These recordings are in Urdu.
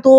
2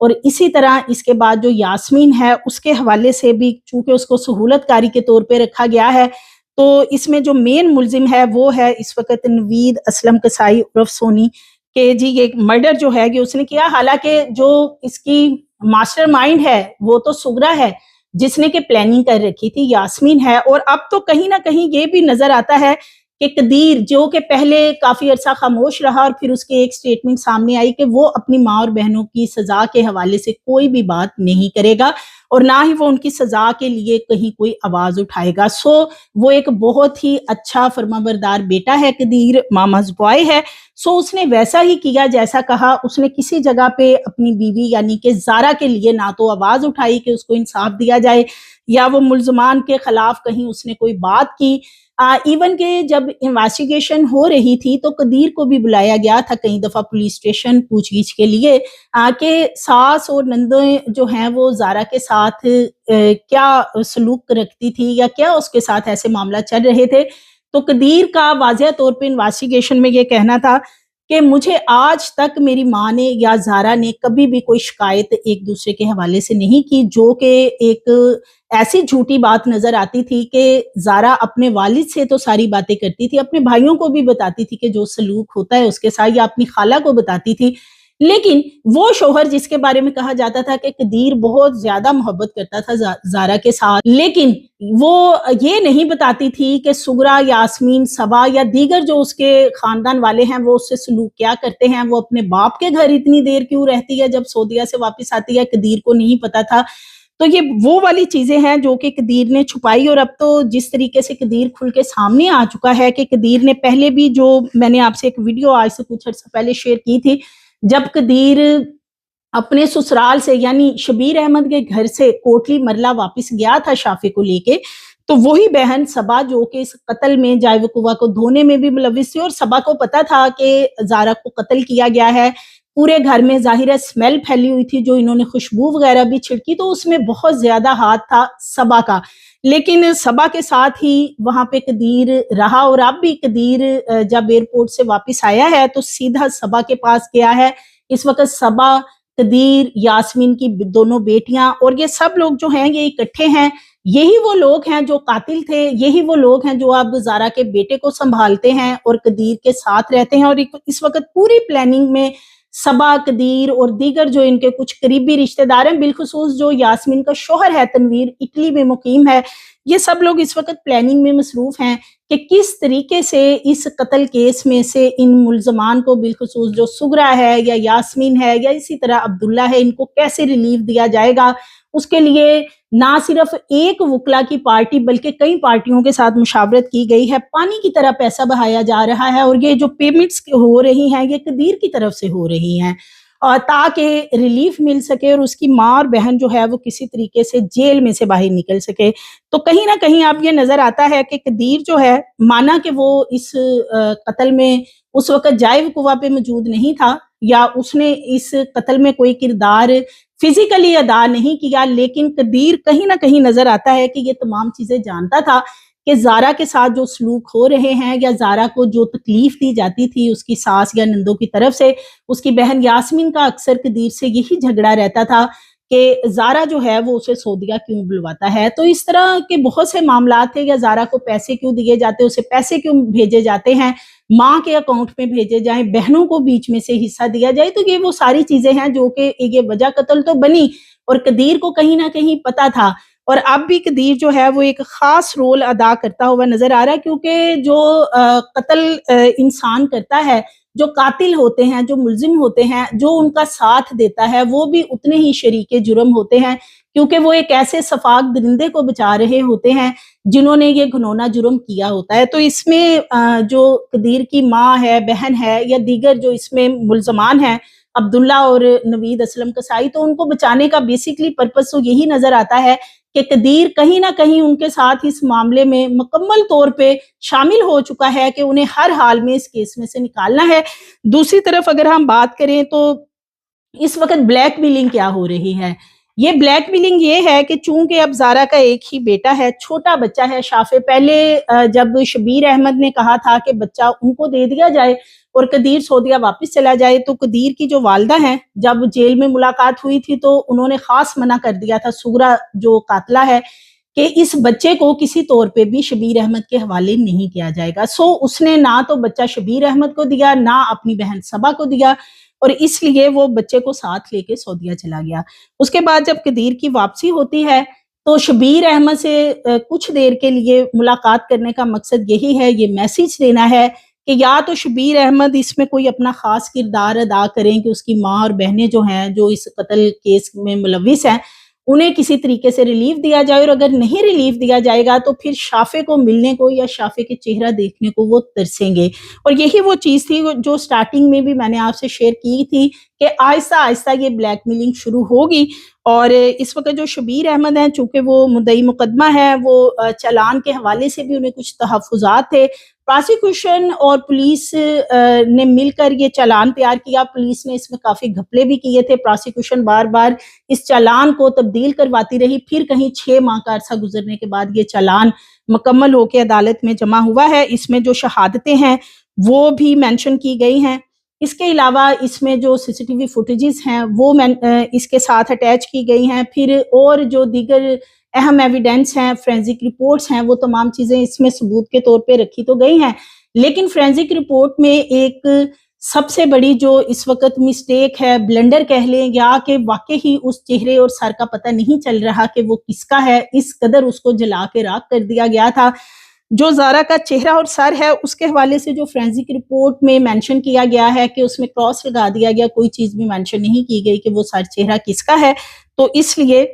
اور اسی طرح اس کے بعد جو یاسمین ہے اس کے حوالے سے بھی چونکہ اس کو سہولت کاری کے طور پہ رکھا گیا ہے، تو اس میں جو مین ملزم ہے وہ ہے اس وقت نوید اسلم کسائی عرف سونی، کہ جی یہ مرڈر جو ہے یہ اس نے کیا، حالانکہ جو اس کی ماسٹر مائنڈ ہے وہ تو سغرا ہے جس نے کہ پلاننگ کر رکھی تھی، یاسمین ہے۔ اور اب تو کہیں نہ کہیں یہ بھی نظر آتا ہے کہ قدیر جو کہ پہلے کافی عرصہ خاموش رہا اور پھر اس کی ایک سٹیٹمنٹ سامنے آئی کہ وہ اپنی ماں اور بہنوں کی سزا کے حوالے سے کوئی بھی بات نہیں کرے گا اور نہ ہی وہ ان کی سزا کے لیے کہیں کوئی آواز اٹھائے گا۔ سو وہ ایک بہت ہی اچھا فرمانبردار بیٹا ہے قدیر، ماماز بوائے ہے، سو اس نے ویسا ہی کیا جیسا کہا۔ اس نے کسی جگہ پہ اپنی بیوی یعنی کہ زارا کے لیے نہ تو آواز اٹھائی کہ اس کو انصاف دیا جائے یا وہ ملزمان کے خلاف کہیں اس نے کوئی بات کی، ایون کہ جب انویسٹیگیشن ہو رہی تھی تو قدیر کو بھی بلایا گیا تھا کئی دفعہ پولیس اسٹیشن پوچھ گچھ کے لیے کہ ساس اور نندیں جو ہیں وہ زارا کے ساتھ کیا سلوک رکھتی تھی یا کیا اس کے ساتھ ایسے معاملہ چل رہے تھے۔ تو قدیر کا واضح طور پہ انویسٹیگیشن میں یہ کہنا تھا کہ مجھے آج تک میری ماں نے یا زارا نے کبھی بھی کوئی شکایت ایک دوسرے کے حوالے سے نہیں کی، جو کہ ایک ایسی جھوٹی بات نظر آتی تھی کہ زارا اپنے والد سے تو ساری باتیں کرتی تھی، اپنے بھائیوں کو بھی بتاتی تھی کہ جو سلوک ہوتا ہے اس کے ساتھ، یا اپنی خالہ کو بتاتی تھی، لیکن وہ شوہر جس کے بارے میں کہا جاتا تھا کہ قدیر بہت زیادہ محبت کرتا تھا زارا کے ساتھ، لیکن وہ یہ نہیں بتاتی تھی کہ سغرا، یاسمین، صبا یا دیگر جو اس کے خاندان والے ہیں وہ اس سے سلوک کیا کرتے ہیں، وہ اپنے باپ کے گھر اتنی دیر کیوں رہتی ہے جب سعودیہ سے واپس آتی ہے، قدیر کو نہیں پتا تھا۔ تو یہ وہ والی چیزیں ہیں جو کہ قدیر نے چھپائی، اور اب تو جس طریقے سے قدیر کھل کے سامنے آ چکا ہے کہ قدیر نے پہلے بھی، جو میں نے آپ سے ایک ویڈیو آج سے کچھ عرصہ پہلے شیئر کی تھی، جب قدیر اپنے سسرال سے یعنی شبیر احمد کے گھر سے کوٹلی مرلا واپس گیا تھا شافع کو لے کے، تو وہی بہن صبا جو کہ اس قتل میں جائے وقوع کو دھونے میں بھی ملوث تھی، اور صبا کو پتا تھا کہ زارا کو قتل کیا گیا ہے، پورے گھر میں ظاہر ہے اسمیل پھیلی ہوئی تھی، جو انہوں نے خوشبو وغیرہ بھی چھڑکی، تو اس میں بہت زیادہ ہاتھ تھا صبا کا، لیکن صبا کے ساتھ ہی وہاں پہ قدیر رہا، اور اب بھی قدیر جب ایئرپورٹ سے واپس آیا ہے تو سیدھا صبا کے پاس گیا ہے۔ اس وقت صبا، قدیر، یاسمین کی دونوں بیٹیاں اور یہ سب لوگ جو ہیں یہ اکٹھے ہیں، یہی وہ لوگ ہیں جو قاتل تھے، یہی وہ لوگ ہیں جو اب زارا کے بیٹے کو سنبھالتے ہیں اور قدیر کے ساتھ رہتے ہیں، اور اس وقت پوری پلاننگ میں صبا، قدیر اور دیگر جو ان کے کچھ قریبی رشتہ دار ہیں، بالخصوص جو یاسمین کا شوہر ہے تنویر، اٹلی میں مقیم ہے، یہ سب لوگ اس وقت پلاننگ میں مصروف ہیں کہ کس طریقے سے اس قتل کیس میں سے ان ملزمان کو، بالخصوص جو سغرا ہے یا یاسمین ہے یا اسی طرح عبداللہ ہے، ان کو کیسے ریلیف دیا جائے گا۔ اس کے لیے نہ صرف ایک وکلا کی پارٹی بلکہ کئی پارٹیوں کے ساتھ مشاورت کی گئی ہے، پانی کی طرح پیسہ بہایا جا رہا ہے، اور یہ جو پیمنٹس ہو رہی ہیں یہ قدیر کی طرف سے ہو رہی ہیں، اور تاکہ ریلیف مل سکے اور اس کی ماں اور بہن جو ہے وہ کسی طریقے سے جیل میں سے باہر نکل سکے۔ تو کہیں نہ کہیں اب یہ نظر آتا ہے کہ قدیر جو ہے، مانا کہ وہ اس قتل میں اس وقت جائے وقوع پہ موجود نہیں تھا یا اس نے اس قتل میں کوئی کردار فزیکلی ادا نہیں کیا، لیکن قدیر کہیں نہ کہیں نظر آتا ہے کہ یہ تمام چیزیں جانتا تھا کہ زارا کے ساتھ جو سلوک ہو رہے ہیں یا زارا کو جو تکلیف دی جاتی تھی اس کی ساس یا نندوں کی طرف سے، اس کی بہن یاسمین کا اکثر قدیر سے یہی جھگڑا رہتا تھا کہ زارا جو ہے وہ اسے سعودیہ کیوں بلواتا ہے۔ تو اس طرح کے بہت سے معاملات تھے، یا زارا کو پیسے کیوں دیے جاتے، اسے پیسے کیوں بھیجے جاتے ہیں، ماں کے اکاؤنٹ میں بھیجے جائیں، بہنوں کو بیچ میں سے حصہ دیا جائے، تو یہ وہ ساری چیزیں ہیں جو کہ یہ وجہ قتل تو بنی، اور قدیر کو کہیں نہ کہیں پتا تھا، اور اب بھی قدیر جو ہے وہ ایک خاص رول ادا کرتا ہوا نظر آ رہا ہے، کیونکہ جو قتل انسان کرتا ہے، جو قاتل ہوتے ہیں، جو ملزم ہوتے ہیں، جو ان کا ساتھ دیتا ہے، وہ بھی اتنے ہی شریک جرم ہوتے ہیں، کیونکہ وہ ایک ایسے شفاق درندے کو بچا رہے ہوتے ہیں جنہوں نے یہ گھنونا جرم کیا ہوتا ہے۔ تو اس میں جو قدیر کی ماں ہے، بہن ہے، یا دیگر جو اس میں ملزمان ہیں، عبداللہ اور نوید اسلم کسائی، تو ان کو بچانے کا بیسیکلی پرپس تو یہی نظر آتا ہے کہ قدیر کہیں نہ کہیں ان کے ساتھ اس معاملے میں مکمل طور پہ شامل ہو چکا ہے کہ انہیں ہر حال میں اس کیس میں سے نکالنا ہے۔ دوسری طرف اگر ہم بات کریں تو اس وقت بلیک میلنگ کیا ہو رہی ہے، یہ بلیک میلنگ یہ ہے کہ چونکہ اب زارا کا ایک ہی بیٹا ہے، چھوٹا بچہ ہے شافع، پہلے جب شبیر احمد نے کہا تھا کہ بچہ ان کو دے دیا جائے اور قدیر سعودیہ واپس چلا جائے، تو قدیر کی جو والدہ ہیں جب جیل میں ملاقات ہوئی تھی تو انہوں نے خاص منع کر دیا تھا سغرا جو قاتلہ ہے کہ اس بچے کو کسی طور پہ بھی شبیر احمد کے حوالے نہیں کیا جائے گا. سو اس نے نہ تو بچہ شبیر احمد کو دیا، نہ اپنی بہن صبا کو دیا، اور اس لیے وہ بچے کو ساتھ لے کے سعودیہ چلا گیا. اس کے بعد جب قدیر کی واپسی ہوتی ہے تو شبیر احمد سے کچھ دیر کے لیے ملاقات کرنے کا مقصد یہی ہے، یہ میسیج دینا ہے کہ یا تو شبیر احمد اس میں کوئی اپنا خاص کردار ادا کریں کہ اس کی ماں اور بہنیں جو ہیں جو اس قتل کیس میں ملوث ہیں انہیں کسی طریقے سے ریلیف دیا جائے، اور اگر نہیں ریلیف دیا جائے گا تو پھر شافع کو ملنے کو یا شافع کے چہرہ دیکھنے کو وہ ترسیں گے. اور یہی وہ چیز تھی جو سٹارٹنگ میں بھی میں نے آپ سے شیئر کی تھی کہ آہستہ آہستہ یہ بلیک میلنگ شروع ہوگی. اور اس وقت جو شبیر احمد ہیں چونکہ وہ مدعی مقدمہ ہے، وہ چالان کے حوالے سے بھی انہیں کچھ تحفظات تھے. پراسیکیوشن اور پولیس نے مل کر یہ چالان تیار کیا. پولیس نے اس میں کافی گھپلے بھی کیے تھے، پراسیکیوشن بار بار اس چالان کو تبدیل کرواتی رہی، پھر کہیں 6 ماہ کا عرصہ گزرنے کے بعد یہ چالان مکمل ہو کے عدالت میں جمع ہوا ہے. اس میں جو شہادتیں ہیں وہ بھی مینشن کی گئی ہیں. اس کے علاوہ اس میں جو سی سی ٹی وی فوٹیجز ہیں وہ اس کے ساتھ اٹیچ کی گئی ہیں. پھر اور جو دیگر اہم ایویڈنس ہیں، فورینزک رپورٹس ہیں، وہ تمام چیزیں اس میں ثبوت کے طور پہ رکھی تو گئی ہیں. لیکن فورینزک رپورٹ میں ایک سب سے بڑی جو اس وقت مسٹیک ہے، بلنڈر کہہ لیں، یا کہ واقعی اس چہرے اور سر کا پتہ نہیں چل رہا کہ وہ کس کا ہے، اس قدر اس کو جلا کے راکھ کر دیا گیا تھا. جو زارا کا چہرہ اور سر ہے اس کے حوالے سے جو فورینزک رپورٹ میں مینشن کیا گیا ہے کہ اس میں کراس لگا دیا گیا، کوئی چیز بھی مینشن نہیں کی گئی کہ وہ سر چہرہ کس کا ہے. تو اس لیے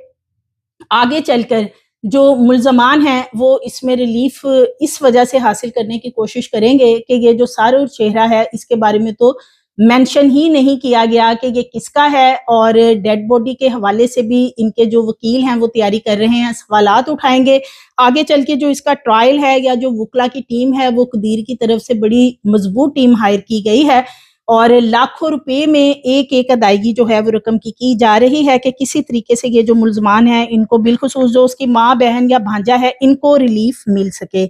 آگے چل کر جو ملزمان ہیں وہ اس میں ریلیف اس وجہ سے حاصل کرنے کی کوشش کریں گے کہ یہ جو سر اور چہرہ ہے اس کے بارے میں تو مینشن ہی نہیں کیا گیا کہ یہ کس کا ہے. اور ڈیڈ باڈی کے حوالے سے بھی ان کے جو وکیل ہیں وہ تیاری کر رہے ہیں، سوالات اٹھائیں گے. آگے چل کے جو اس کا ٹرائل ہے یا جو وکلا کی ٹیم ہے وہ قدیر کی طرف سے بڑی مضبوط ٹیم ہائر کی گئی ہے، اور لاکھوں روپے میں ایک ایک ادائیگی جو ہے وہ رقم کی جا رہی ہے کہ کسی طریقے سے یہ جو ملزمان ہیں ان کو، بالخصوص جو اس کی ماں، بہن یا بھانجا ہے، ان کو ریلیف مل سکے.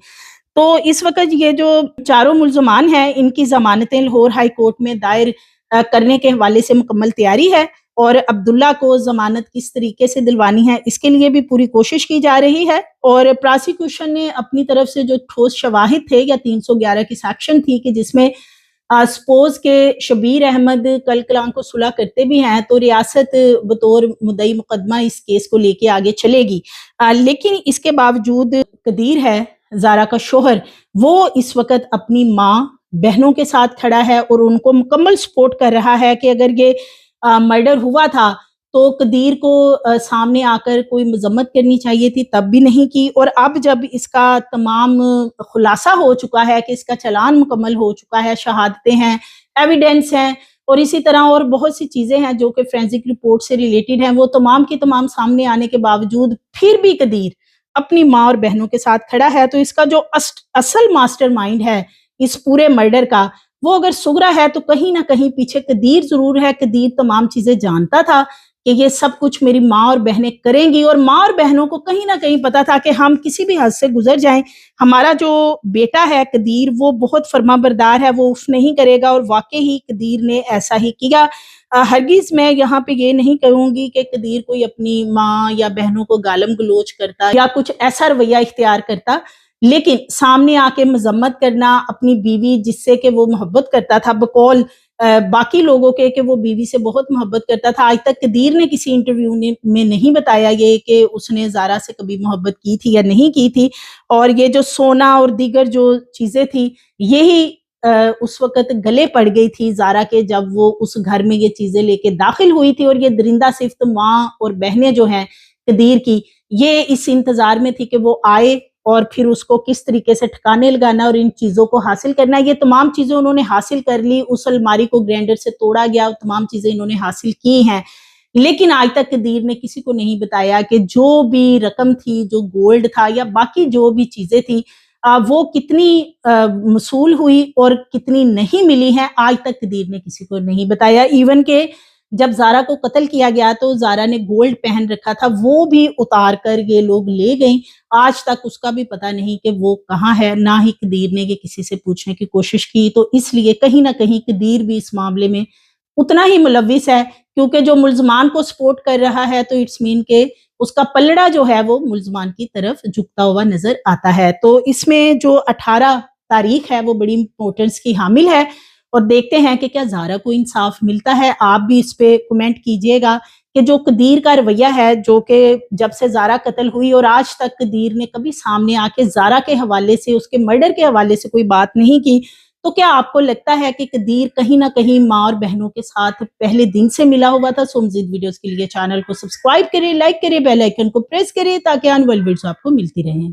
تو اس وقت یہ جو چاروں ملزمان ہیں ان کی ضمانتیں لاہور ہائی کورٹ میں دائر کرنے کے حوالے سے مکمل تیاری ہے، اور عبداللہ کو ضمانت کس طریقے سے دلوانی ہے اس کے لیے بھی پوری کوشش کی جا رہی ہے. اور پراسیکیوشن نے اپنی طرف سے جو ٹھوس شواہد تھے یا 311 کی سیکشن تھی کہ جس میں سپوز کہ شبیر احمد کل کلام کو صلح کرتے بھی ہیں تو ریاست بطور مدعی مقدمہ اس کیس کو لے کے آگے چلے گی. لیکن اس کے باوجود قدیر ہے زارا کا شوہر، وہ اس وقت اپنی ماں، بہنوں کے ساتھ کھڑا ہے اور ان کو مکمل سپورٹ کر رہا ہے کہ اگر یہ مرڈر ہوا تھا تو قدیر کو سامنے آ کر کوئی مذمت کرنی چاہیے تھی، تب بھی نہیں کی. اور اب جب اس کا تمام خلاصہ ہو چکا ہے کہ اس کا چالان مکمل ہو چکا ہے، شہادتیں ہیں، ایویڈنس ہیں، اور اسی طرح اور بہت سی چیزیں ہیں جو کہ فورینزک رپورٹ سے ریلیٹڈ ہیں، وہ تمام کی تمام سامنے آنے کے باوجود پھر بھی قدیر اپنی ماں اور بہنوں کے ساتھ کھڑا ہے. تو اس کا جو اصل ماسٹر مائنڈ ہے اس پورے مرڈر کا، وہ اگر سغرا ہے تو کہیں نہ کہیں پیچھے قدیر ضرور ہے. قدیر تمام چیزیں جانتا تھا کہ یہ سب کچھ میری ماں اور بہنیں کریں گی، اور ماں اور بہنوں کو کہیں نہ کہیں پتا تھا کہ ہم کسی بھی حد سے گزر جائیں، ہمارا جو بیٹا ہے قدیر وہ بہت فرما بردار ہے، وہ اف نہیں کرے گا. اور واقعی قدیر نے ایسا ہی کیا. ہرگز میں یہاں پہ یہ نہیں کہوں گی کہ قدیر کوئی اپنی ماں یا بہنوں کو گالم گلوچ کرتا یا کچھ ایسا رویہ اختیار کرتا، لیکن سامنے آ کے مذمت کرنا، اپنی بیوی جس سے کہ وہ محبت کرتا تھا، بقول باقی لوگوں کے کہ وہ بیوی سے بہت محبت کرتا تھا، آج تک قدیر نے کسی انٹرویو میں نہیں بتایا یہ کہ اس نے زارا سے کبھی محبت کی تھی یا نہیں کی تھی. اور یہ جو سونا اور دیگر جو چیزیں تھی یہی اس وقت گلے پڑ گئی تھی زارا کے جب وہ اس گھر میں یہ چیزیں لے کے داخل ہوئی تھی. اور یہ درندہ صفت ماں اور بہنیں جو ہیں قدیر کی، یہ اس انتظار میں تھی کہ وہ آئے اور پھر اس کو کس طریقے سے ٹھکانے لگانا اور ان چیزوں کو حاصل کرنا. یہ تمام چیزیں انہوں نے حاصل کر لی، اس الماری کو گرینڈر سے توڑا گیا، تمام چیزیں انہوں نے حاصل کی ہیں. لیکن آج تک قدیر نے کسی کو نہیں بتایا کہ جو بھی رقم تھی، جو گولڈ تھا یا باقی جو بھی چیزیں تھی، وہ کتنی موصول ہوئی اور کتنی نہیں ملی ہیں، آج تک قدیر نے کسی کو نہیں بتایا. ایون کہ جب زارا کو قتل کیا گیا تو زارا نے گولڈ پہن رکھا تھا، وہ بھی اتار کر یہ لوگ لے گئیں. آج تک اس کا بھی پتہ نہیں کہ وہ کہاں ہے، نہ ہی قدیر نے یہ کسی سے پوچھنے کی کوشش کی. تو اس لیے کہیں نہ کہیں قدیر بھی اس معاملے میں اتنا ہی ملوث ہے، کیونکہ جو ملزمان کو سپورٹ کر رہا ہے تو اٹس مین کہ اس کا پلڑا جو ہے وہ ملزمان کی طرف جھکتا ہوا نظر آتا ہے. تو اس میں جو 18 تاریخ ہے وہ بڑی امپورٹنس کی حامل ہے، اور دیکھتے ہیں کہ کیا زارا کو انصاف ملتا ہے. آپ بھی اس پہ کمنٹ کیجئے گا کہ جو قدیر کا رویہ ہے، جو کہ جب سے زارا قتل ہوئی اور آج تک قدیر نے کبھی سامنے آ کے زارا کے حوالے سے، اس کے مرڈر کے حوالے سے کوئی بات نہیں کی، تو کیا آپ کو لگتا ہے کہ قدیر کہیں نہ کہیں ماں اور بہنوں کے ساتھ پہلے دن سے ملا ہوا تھا؟ سو مزید ویڈیوز کے لیے چینل کو سبسکرائب کریں، لائک کریں، بیل آئیکن کو پریس کریں تاکہ آنے والی ویڈیوز آپ کو ملتی رہیں.